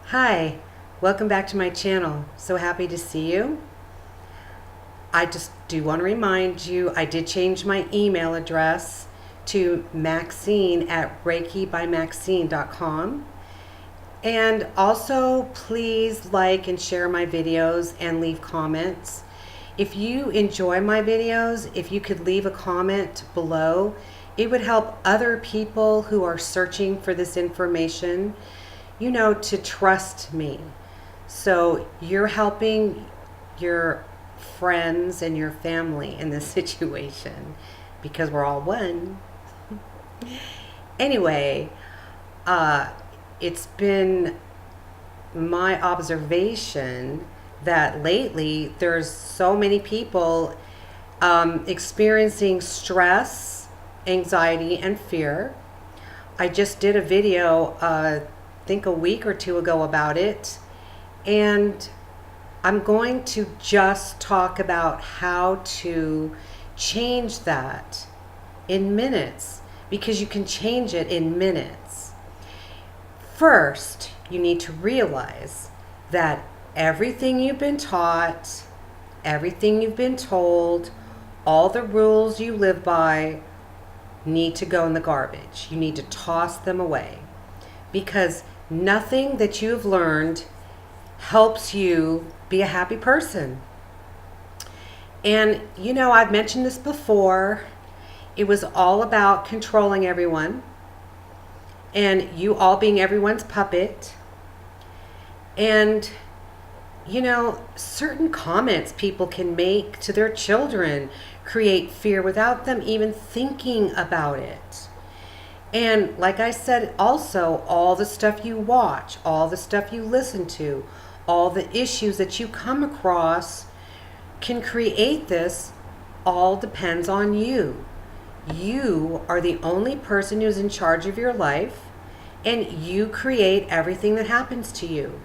Hi, welcome back to my channel. So happy to see you. I just do want to remind you, I did change my email address to Maxine at reikibymaxine.com. And also, please like and share my videos and leave comments. If you enjoy my videos, if you could leave a comment below, it would help other people who are searching for this information, to trust me. So you're helping your friends and your family in this situation because we're all one. Anyway, it's been my observation that lately there's so many people experiencing stress, anxiety, and fear. I just did a video, I think a week or two ago about it, and I'm going to just talk about how to change that in minutes, because you can change it in minutes. First, you need to realize that everything you've been taught, everything you've been told, all the rules you live by need to go in the garbage. You need to toss them away, because nothing that you've learned helps you be a happy person. And I've mentioned this before. It was all about controlling everyone and you all being everyone's puppet. And certain comments people can make to their children create fear without them even thinking about it. And like I said, also, all the stuff you watch, all the stuff you listen to, all the issues that you come across can create this. All depends on you. You are the only person who's in charge of your life, and you create everything that happens to you.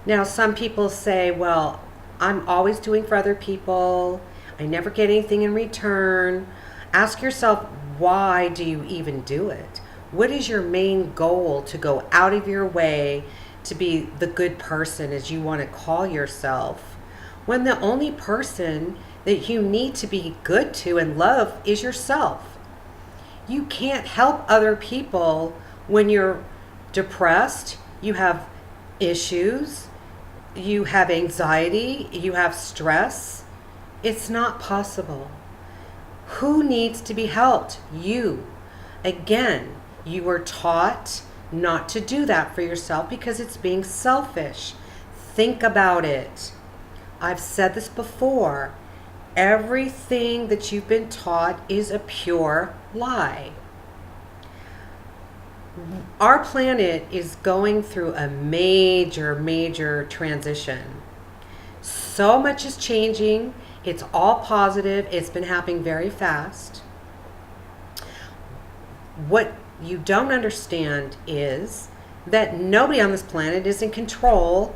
Now, some people say, well, I'm always doing for other people. I never get anything in return. Ask yourself, why do you even do it? What is your main goal to go out of your way to be the good person, as you want to call yourself, when the only person that you need to be good to and love is yourself? You can't help other people when you're depressed, you have issues, you have anxiety, you have stress. It's not possible. Who needs to be helped? You. Again, you were taught not to do that for yourself because it's being selfish. Think about it. I've said this before. Everything that you've been taught is a pure lie. Our planet is going through a major transition. So much is changing. It's all positive. It's been happening very fast. What you don't understand is that nobody on this planet is in control.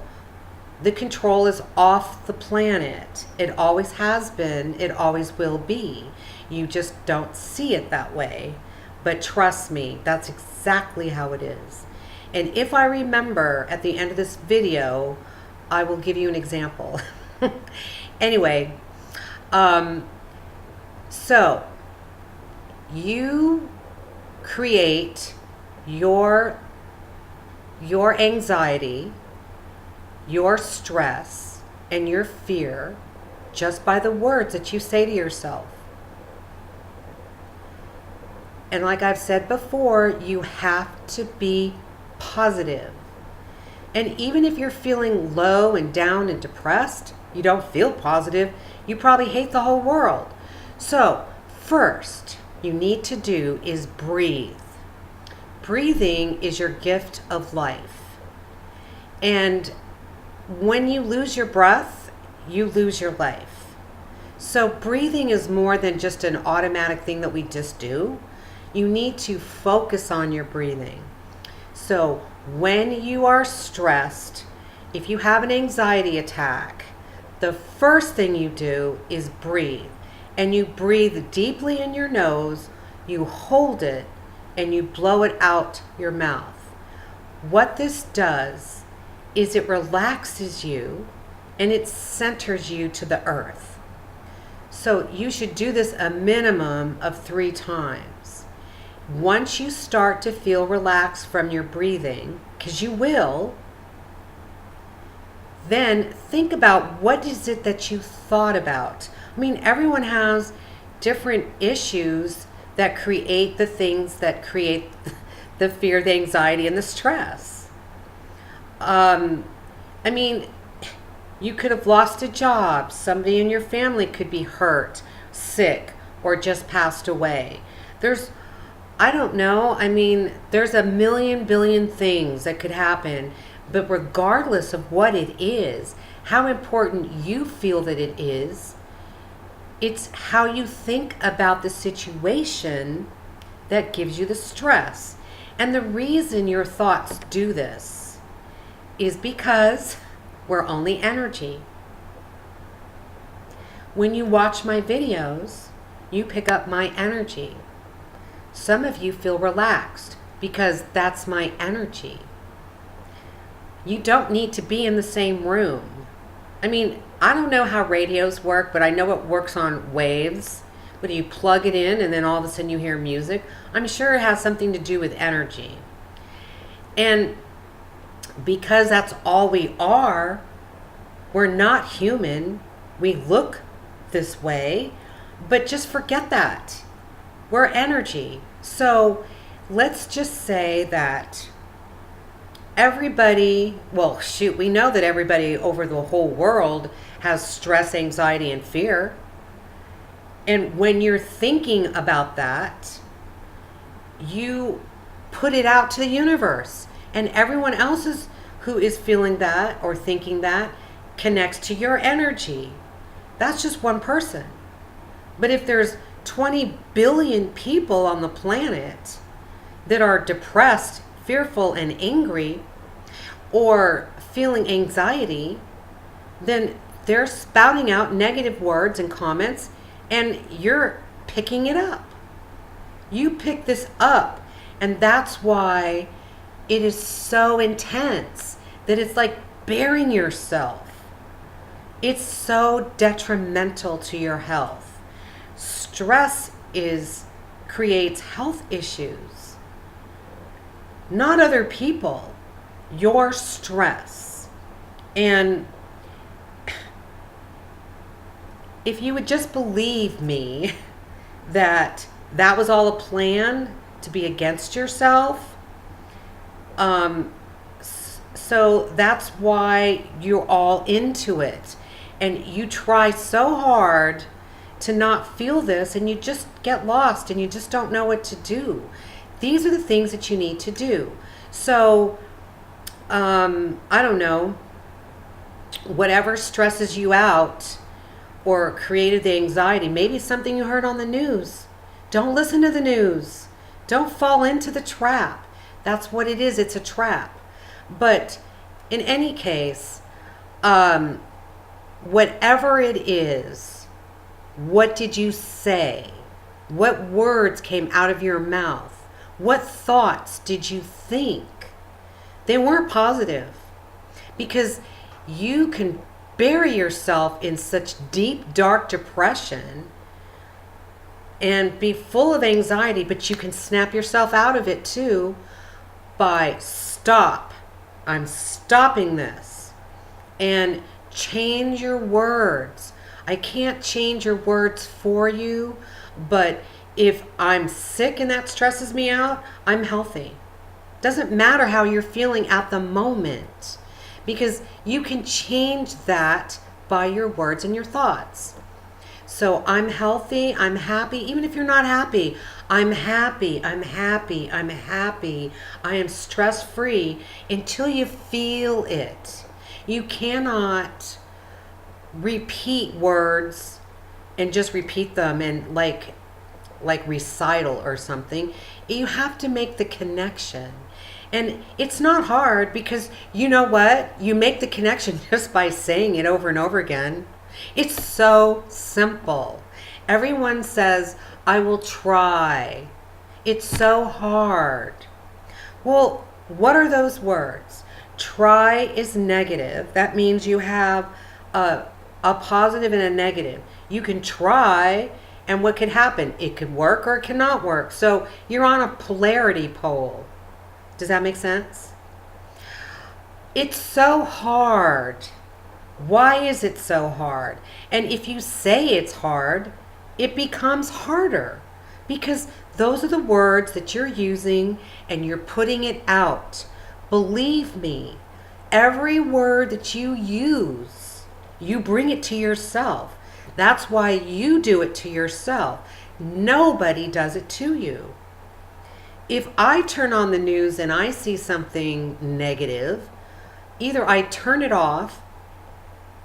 The control is off the planet. It always has been. It always will be. You just don't see it that way. But trust me, that's exactly how it is. And if I remember at the end of this video, I will give you an example. Anyway, so you create your anxiety, your stress, and your fear just by the words that you say to yourself. And like I've said before, you have to be positive. And even if you're feeling low and down and depressed, you don't feel positive, you probably hate the whole world. So first you need to do is breathe. Breathing is your gift of life. And when you lose your breath, you lose your life. So breathing is more than just an automatic thing that we just do. You need to focus on your breathing. So when you are stressed, if you have an anxiety attack, the first thing you do is breathe. And you breathe deeply in your nose, you hold it, and you blow it out your mouth. What this does is it relaxes you and it centers you to the earth. So you should do this a minimum of 3 times. Once you start to feel relaxed from your breathing, because you will, then think about what is it that you thought about. I mean, everyone has different issues that create the things that create the fear, the anxiety, and the stress. I mean, you could have lost a job. Somebody in your family could be hurt, sick, or just passed away. I don't know. I mean, there's a million billion things that could happen. But regardless of what it is, how important you feel that it is, it's how you think about the situation that gives you the stress. And the reason your thoughts do this is because we're only energy. When you watch my videos, you pick up my energy. Some of you feel relaxed because that's my energy. You don't need to be in the same room. I mean, I don't know how radios work, but I know it works on waves. When you plug it in and then all of a sudden you hear music, I'm sure it has something to do with energy. And because that's all we are, we're not human. We look this way, but just forget that. We're energy. So let's just say that everybody, well, shoot, we know that everybody over the whole world has stress, anxiety, and fear. And when you're thinking about that, you put it out to the universe. And everyone else who is feeling that or thinking that connects to your energy. That's just one person. But if there's 20 billion people on the planet that are depressed, fearful, and angry, or feeling anxiety, then they're spouting out negative words and comments, and you're picking it up. You pick this up, and that's why it is so intense that it's like burying yourself. It's so detrimental to your health. Stress creates health issues. Not other people, your stress. And if you would just believe me that that was all a plan to be against yourself, so that's why you're all into it. And you try so hard to not feel this, and you just get lost and you just don't know what to do. These are the things that you need to do. So, I don't know, whatever stresses you out or created the anxiety, maybe something you heard on the news. Don't listen to the news. Don't fall into the trap. That's what it is. It's a trap. But in any case, whatever it is, what did you say? What words came out of your mouth? What thoughts did you think? They weren't positive, because you can bury yourself in such deep, dark depression and be full of anxiety, but you can snap yourself out of it too by stop. I'm stopping this. And change your words. I can't change your words for you, but if I'm sick and that stresses me out, I'm healthy. Doesn't matter how you're feeling at the moment, because you can change that by your words and your thoughts. So I'm healthy, I'm happy, even if you're not happy. I'm happy, I'm happy, I'm happy. I am stress-free until you feel it. You cannot repeat words and just repeat them and like recital or something. You have to make the connection. And it's not hard, because you know what? You make the connection just by saying it over and over again. It's so simple. Everyone says, I will try. It's so hard. Well, what are those words? Try is negative. That means you have a positive and a negative. You can try, and what could happen? It could work or it cannot work. So you're on a polarity pole. Does that make sense? It's so hard. Why is it so hard? And if you say it's hard, it becomes harder because those are the words that you're using and you're putting it out. Believe me, every word that you use, you bring it to yourself. That's why you do it to yourself. Nobody does it to you. If I turn on the news and I see something negative, either I turn it off,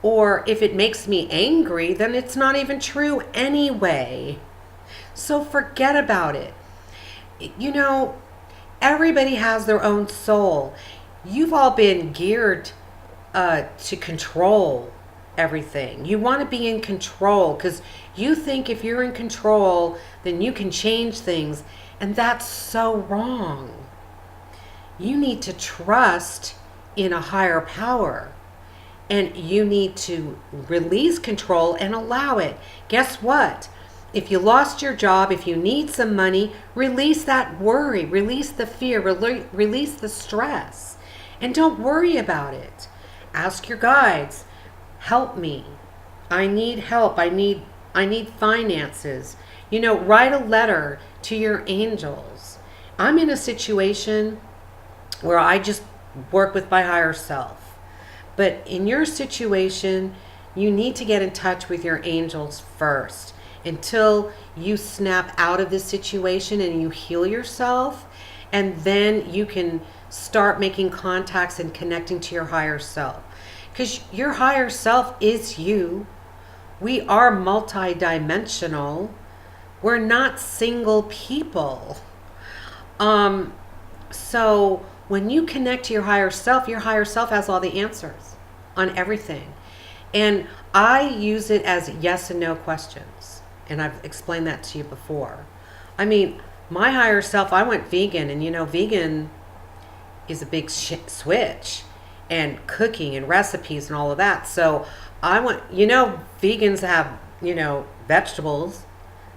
or if it makes me angry, then it's not even true anyway. So forget about it. You know, everybody has their own soul. You've all been geared to control everything. You want to be in control because you think if you're in control, then you can change things. And that's so wrong. You need to trust in a higher power. And you need to release control and allow it. Guess what? If you lost your job, if you need some money, release that worry, release the fear, release the stress. And don't worry about it. Ask your guides, help me. I need help. I need finances. You know, write a letter to your angels. I'm in a situation where I just work with my higher self. But in your situation, you need to get in touch with your angels first until you snap out of this situation and you heal yourself. And then you can start making contacts and connecting to your higher self. Because your higher self is you. We are multidimensional. We're not single people. So when you connect to your higher self has all the answers on everything. And I use it as yes and no questions. And I've explained that to you before. I mean, my higher self, I went vegan, and you know, vegan is a big switch, and cooking and recipes and all of that. So I went, you know, vegans have, you know, vegetables.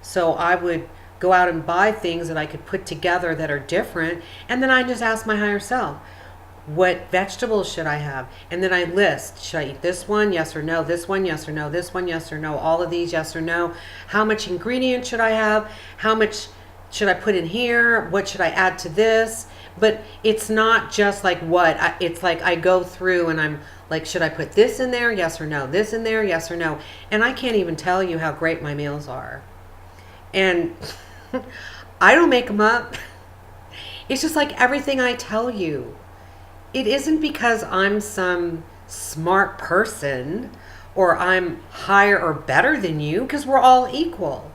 So I would go out and buy things that I could put together that are different. And then I just ask my higher self, what vegetables should I have? And then I list, should I eat this one? Yes or no. This one? Yes or no. This one? Yes or no. All of these? Yes or no. How much ingredient should I have? How much should I put in here? What should I add to this? But it's not just like it's like I go through and I'm like, should I put this in there? Yes or no. This in there? Yes or no. And I can't even tell you how great my meals are. And I don't make them up. It's just like everything I tell you. It isn't because I'm some smart person or I'm higher or better than you, because we're all equal.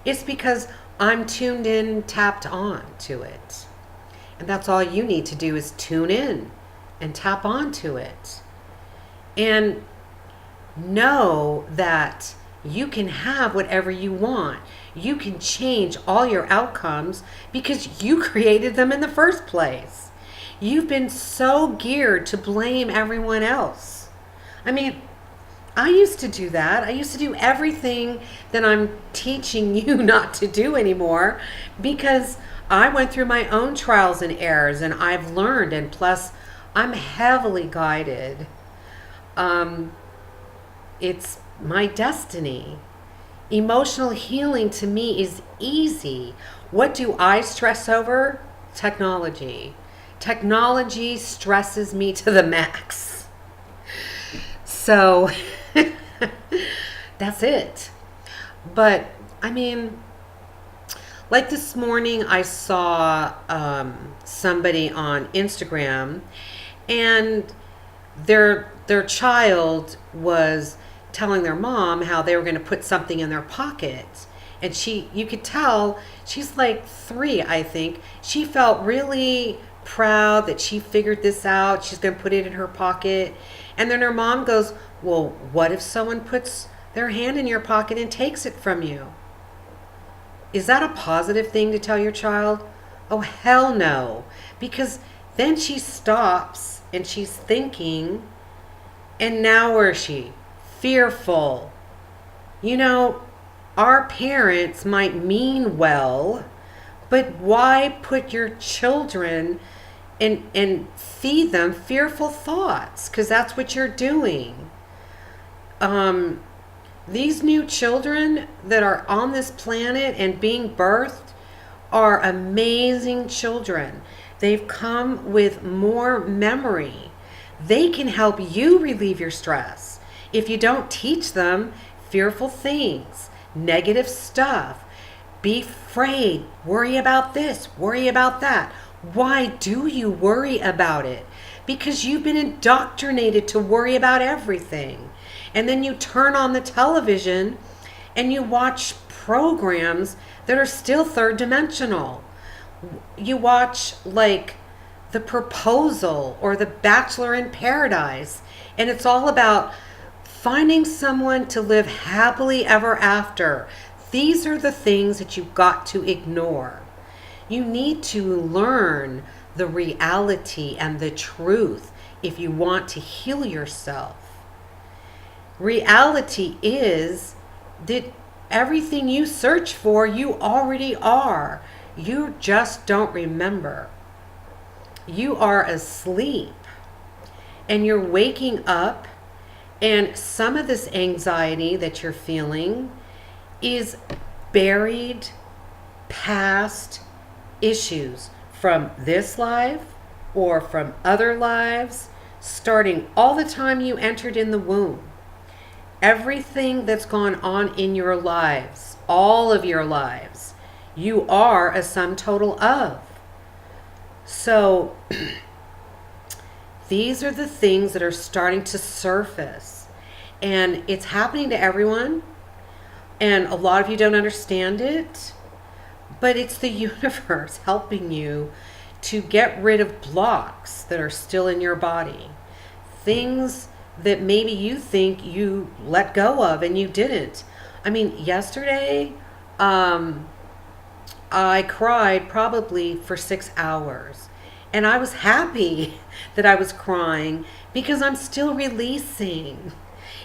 It's because I'm tuned in, tapped on to it. And that's all you need to do is tune in and tap on to it. And know that you can have whatever you want. You can change all your outcomes because you created them in the first place. You've been so geared to blame everyone else. I mean, I used to do that. I used to do everything that I'm teaching you not to do anymore because I went through my own trials and errors and I've learned, and plus I'm heavily guided. It's my destiny. Emotional healing to me is easy. What do I stress over? Technology. Technology stresses me to the max. So that's it. But I mean, like this morning I saw somebody on Instagram, and their child was telling their mom how they were going to put something in their pocket. And you could tell, she's like 3, I think. She felt really proud that she figured this out. She's going to put it in her pocket. And then her mom goes, well, what if someone puts their hand in your pocket and takes it from you? Is that a positive thing to tell your child? Oh, hell no. Because then she stops and she's thinking, and now where is she? Fearful. You know, our parents might mean well, but why put your children and feed them fearful thoughts? Because that's what you're doing. These new children that are on this planet and being birthed are amazing children. They've come with more memory. They can help you relieve your stress. If you don't teach them fearful things, negative stuff, be afraid, worry about this, worry about that. Why do you worry about it? Because you've been indoctrinated to worry about everything. And then you turn on the television and you watch programs that are still third dimensional. You watch like The Proposal or The Bachelor in Paradise, and it's all about finding someone to live happily ever after. These are the things that you've got to ignore. You need to learn the reality and the truth if you want to heal yourself. Reality is that everything you search for, you already are. You just don't remember. You are asleep and you're waking up, and some of this anxiety that you're feeling is buried past issues from this life or from other lives, starting all the time you entered in the womb. Everything that's gone on in your lives, all of your lives, you are a sum total of. So these are the things that are starting to surface, and it's happening to everyone, and a lot of you don't understand it, but it's the universe helping you to get rid of blocks that are still in your body. Things that maybe you think you let go of and you didn't. I mean, yesterday, I cried probably for 6 hours. And I was happy that I was crying because I'm still releasing.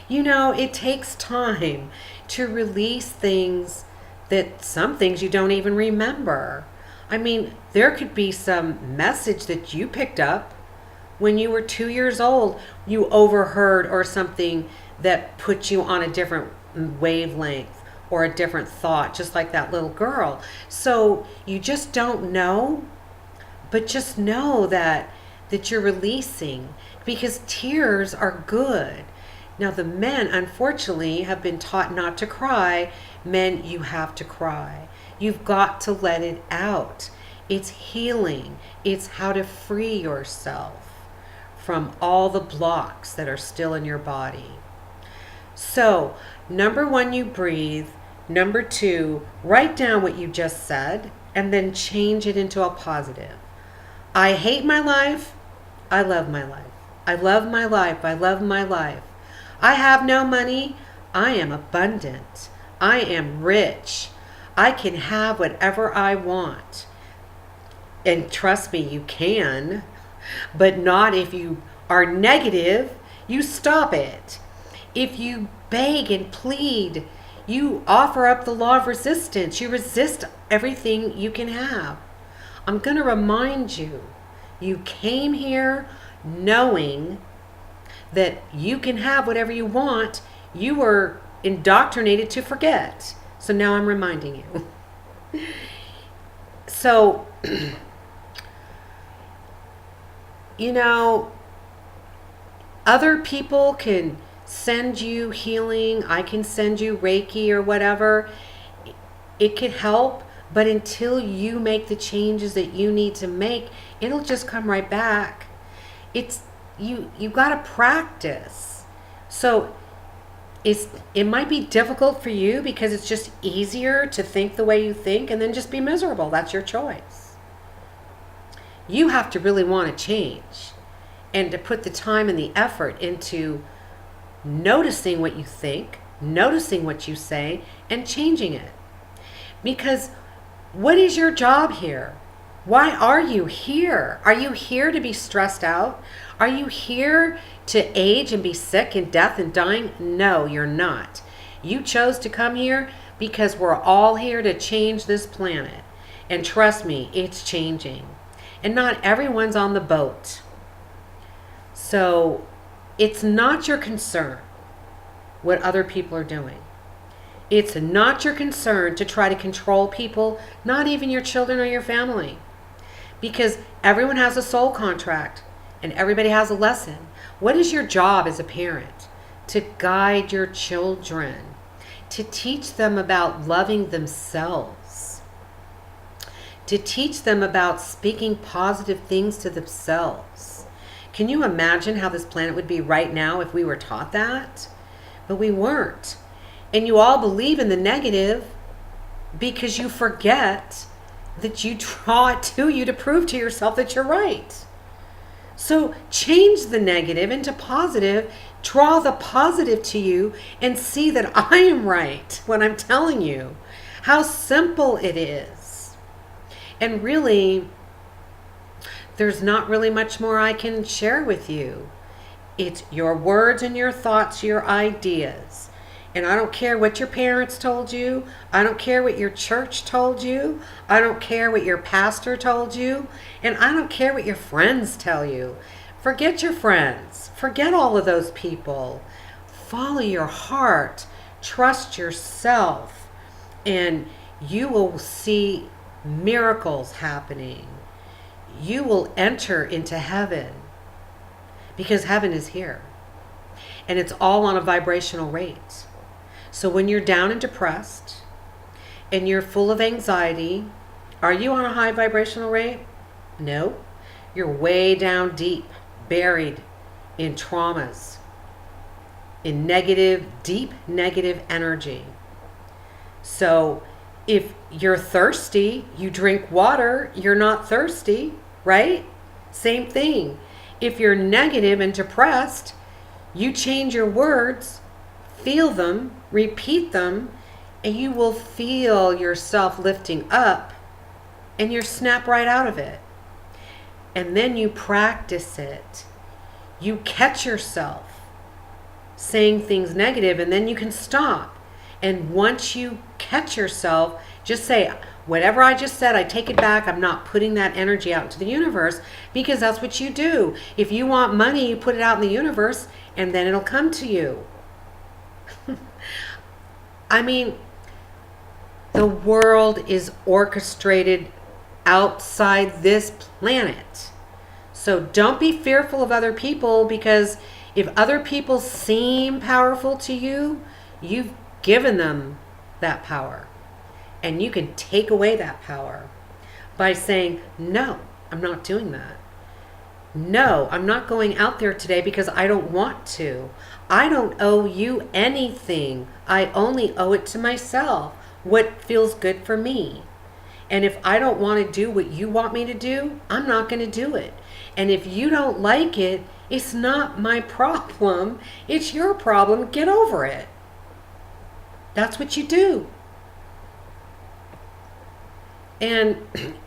You know, it takes time to release things, that some things you don't even remember. I mean, there could be some message that you picked up when you were 2 years old, you overheard or something that put you on a different wavelength or a different thought, just like that little girl. So you just don't know, but just know that you're releasing, because tears are good. Now the men, unfortunately, have been taught not to cry. Men, you have to cry. You've got to let it out. It's healing. It's how to free yourself from all the blocks that are still in your body. So, number 1, you breathe. Number 2, write down what you just said and then change it into a positive. I hate my life. I love my life. I love my life. I love my life. I have no money. I am abundant. I am rich. I can have whatever I want. And trust me, you can. But not if you are negative. You stop it. If you beg and plead, you offer up the law of resistance. You resist everything you can have. I'm going to remind you, you came here knowing that you can have whatever you want. You were indoctrinated to forget. So now I'm reminding you. So, you know, other people can send you healing. I can send you Reiki or whatever. It could help, but until you make the changes that you need to make, it'll just come right back. It's you got to practice. So it might be difficult for you because it's just easier to think the way you think and then just be miserable. That's your choice. You have to really want to change and to put the time and the effort into noticing what you think, noticing what you say, and changing it. Because what is your job here? Why are you here? Are you here to be stressed out? Are you here to age and be sick and death and dying? No, you're not. You chose to come here because we're all here to change this planet. And trust me, it's changing. And not everyone's on the boat. So it's not your concern what other people are doing. It's not your concern to try to control people, not even your children or your family. Because everyone has a soul contract and everybody has a lesson. What is your job as a parent? To guide your children, to teach them about loving themselves, to teach them about speaking positive things to themselves. Can you imagine how this planet would be right now if we were taught that? But we weren't. And you all believe in the negative because you forget that you draw it to you to prove to yourself that you're right. So change the negative into positive, draw the positive to you, and see that I am right when I'm telling you how simple it is. And really, there's not really much more I can share with you. It's your words and your thoughts, your ideas. And I don't care what your parents told you. I don't care what your church told you. I don't care what your pastor told you. And I don't care what your friends tell you. Forget your friends. Forget all of those people. Follow your heart. Trust yourself. And you will see miracles happening. You will enter into heaven. Because heaven is here. And it's all on a vibrational rate. So when you're down and depressed and you're full of anxiety, are you on a high vibrational rate? No. You're way down deep, buried in traumas, in negative, deep negative energy. So if you're thirsty, you drink water, you're not thirsty, right? Same thing. If you're negative and depressed, you change your words, feel them, repeat them, and you will feel yourself lifting up and you snap right out of it. And then you practice it. You catch yourself saying things negative and then you can stop. And once you catch yourself, just say, whatever I just said, I take it back. I'm not putting that energy out into the universe, because that's what you do. If you want money, you put it out in the universe and then it'll come to you. I mean, the world is orchestrated outside this planet. So don't be fearful of other people, because if other people seem powerful to you, you've given them that power. And you can take away that power by saying, no, I'm not doing that. No, I'm not going out there today because I don't want to. I don't owe you anything. I only owe it to myself, what feels good for me. And if I don't want to do what you want me to do, I'm not going to do it. And if you don't like it, it's not my problem. It's your problem. Get over it. That's what you do. And,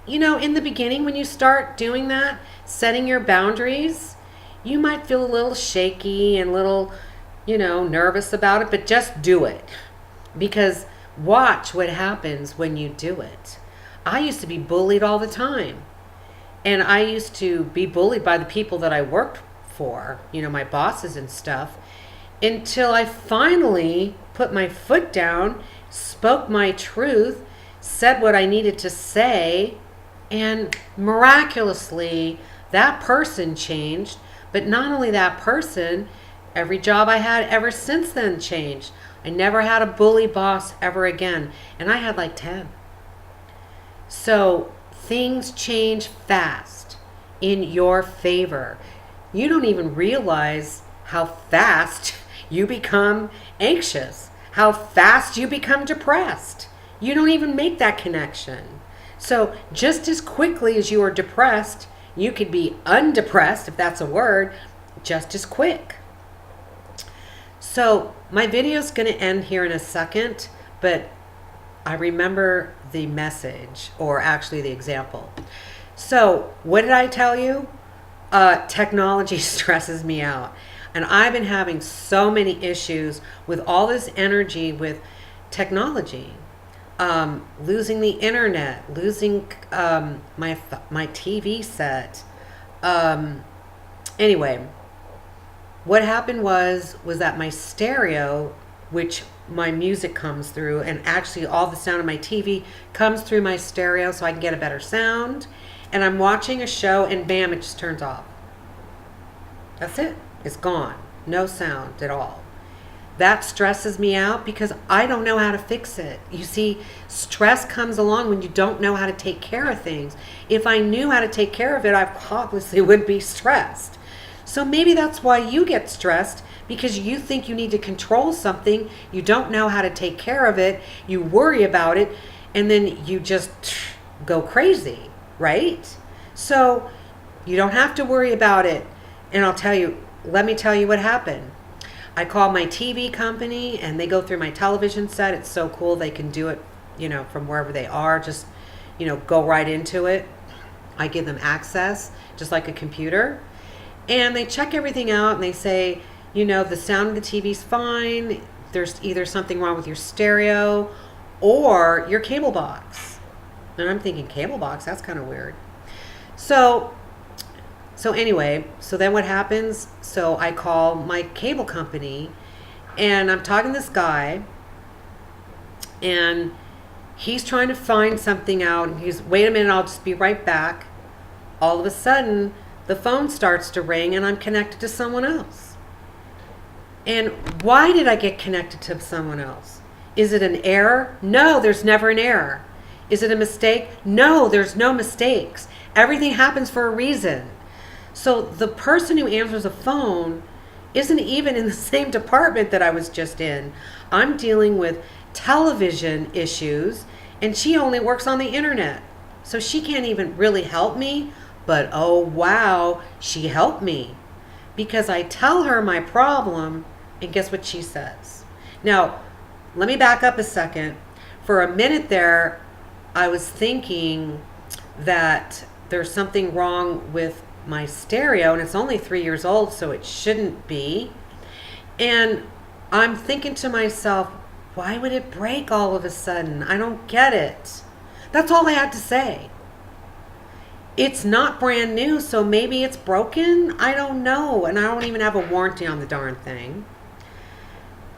you know, in the beginning, when you start doing that, setting your boundaries, you might feel a little shaky and a little, you know, nervous about it, but just do it. Because watch what happens when you do it. I used to be bullied all the time. And I used to be bullied by the people that I worked for, you know, my bosses and stuff, until I finally put my foot down, spoke my truth, said what I needed to say, and miraculously that person changed. But not only that person, every job I had ever since then changed. I never had a bully boss ever again, and I had like 10. So things change fast in your favor. You don't even realize how fast you become anxious, how fast you become depressed. You don't even make that connection. So just as quickly as you are depressed, you could be undepressed, if that's a word, just as quick. So my video is going to end here in a second, but I remember the message, or actually the example. So, what did I tell you? Technology stresses me out. And I've been having so many issues with all this energy with technology. Losing the internet, losing my TV set. Anyway, what happened was that my stereo, which my music comes through, and actually all the sound of my TV comes through my stereo so I can get a better sound. And I'm watching a show and bam, it just turns off. That's it. It's gone. No sound at all. That stresses me out because I don't know how to fix it. You see, stress comes along when you don't know how to take care of things. If I knew how to take care of it, I obviously wouldn't be stressed. So maybe that's why you get stressed, because you think you need to control something. You don't know how to take care of it. You worry about it, and then you just go crazy, right? So you don't have to worry about it. And let me tell you what happened. I called my TV company and they go through my television set. It's so cool. They can do it, from wherever they are. Just, go right into it. I give them access, just like a computer. And they check everything out and they say, the sound of the TV's fine. There's either something wrong with your stereo or your cable box. And I'm thinking, cable box? That's kind of weird. So anyway, so then what happens? So I call my cable company and I'm talking to this guy and he's trying to find something out. And he's, wait a minute, I'll just be right back. All of a sudden, the phone starts to ring and I'm connected to someone else. And why did I get connected to someone else? Is it an error? No, there's never an error. Is it a mistake? No, there's no mistakes. Everything happens for a reason. So the person who answers the phone isn't even in the same department that I was just in. I'm dealing with television issues and she only works on the internet. So she can't even really help me, but oh wow, she helped me. Because I tell her my problem and guess what she says? Now, let me back up a second. For a minute there, I was thinking that there's something wrong with my stereo, and it's only 3 years old, so it shouldn't be. And I'm thinking to myself, why would it break all of a sudden? I don't get it. That's all I had to say. It's not brand new, so maybe it's broken. I don't know, and I don't even have a warranty on the darn thing.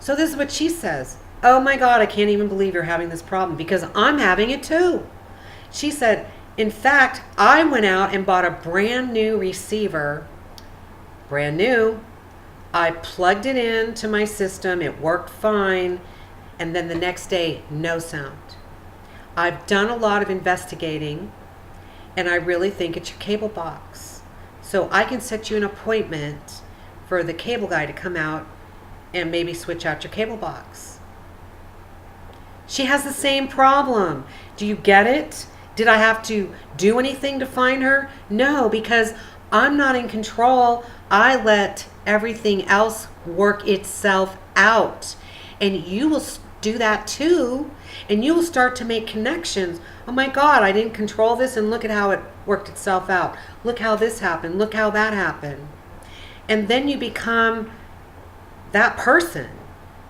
So this is what she says. Oh my God, I can't even believe you're having this problem because I'm having it too. She said, in fact, I went out and bought a brand new receiver, brand new. I plugged it into my system. It worked fine. And then the next day, no sound. I've done a lot of investigating and I really think it's your cable box. So I can set you an appointment for the cable guy to come out and maybe switch out your cable box. She has the same problem. Do you get it? Did I have to do anything to find her? No, because I'm not in control. I let everything else work itself out. And you will do that too. And you will start to make connections. Oh my God, I didn't control this and look at how it worked itself out. Look how this happened. Look how that happened. And then you become that person.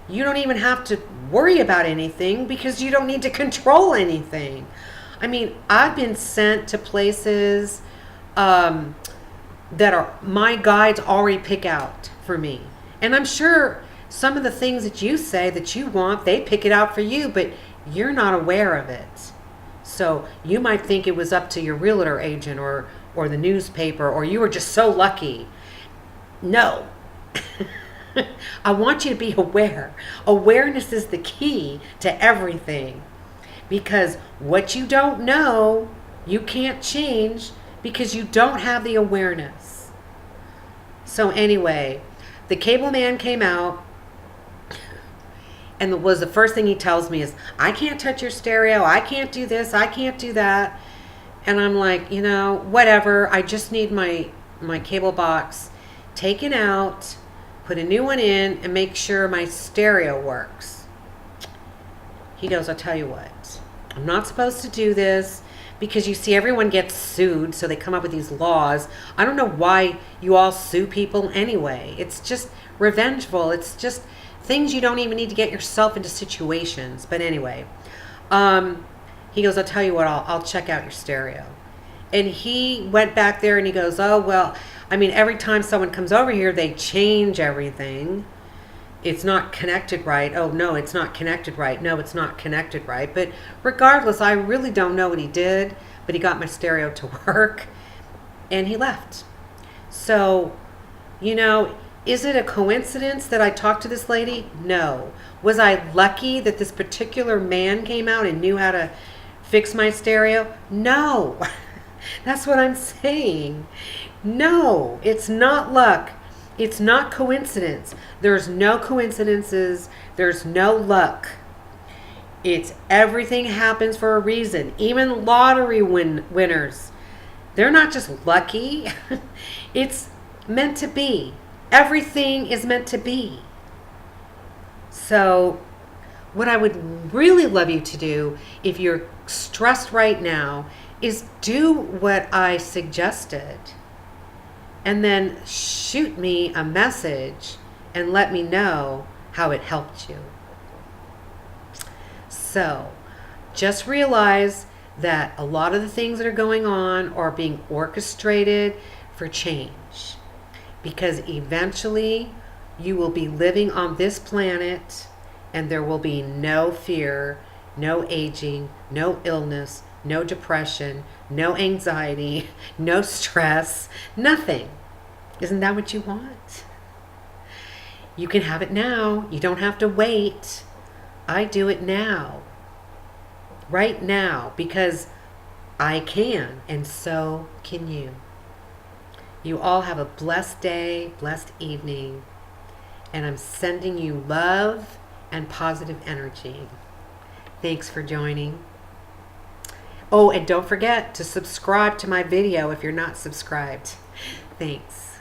You don't even have to worry about anything because you don't need to control anything. I mean, I've been sent to places that are my guides already pick out for me. And I'm sure some of the things that you say that you want, they pick it out for you, but you're not aware of it. So you might think it was up to your realtor agent or the newspaper, or you were just so lucky. No. I want you to be aware. Awareness is the key to everything. Because what you don't know, you can't change because you don't have the awareness. So anyway, the cable man came out and was the first thing he tells me is, I can't touch your stereo. I can't do this. I can't do that. And I'm like, whatever. I just need my cable box taken out, put a new one in, and make sure my stereo works. He goes, I'll tell you what, I'm not supposed to do this because you see everyone gets sued, so they come up with these laws. I don't know why you all sue people anyway. It's just revengeful. It's just things you don't even need to get yourself into situations. But anyway, he goes, I'll tell you what, I'll check out your stereo. And he went back there and he goes, oh, well, I mean, every time someone comes over here, they change everything. It's not connected right. Oh, no, it's not connected right. No, it's not connected right. But regardless, I really don't know what he did, but he got my stereo to work and he left. So, you know, is it a coincidence that I talked to this lady? No. Was I lucky that this particular man came out and knew how to fix my stereo? No. That's what I'm saying. No, it's not luck. It's not coincidence. There's no coincidences. There's no luck. It's everything happens for a reason. Even lottery winners, they're not just lucky. It's meant to be. Everything is meant to be. So what I would really love you to do, if you're stressed right now, is do what I suggested. And then shoot me a message and let me know how it helped you. So just realize that a lot of the things that are going on are being orchestrated for change. Because eventually you will be living on this planet and there will be no fear, no aging, no illness, no depression, no anxiety, no stress, nothing. Isn't that what you want? You can have it now. You don't have to wait. I do it now. Right now, because I can, and so can you. You all have a blessed day, blessed evening, and I'm sending you love and positive energy. Thanks for joining. Oh, and don't forget to subscribe to my video if you're not subscribed. Thanks.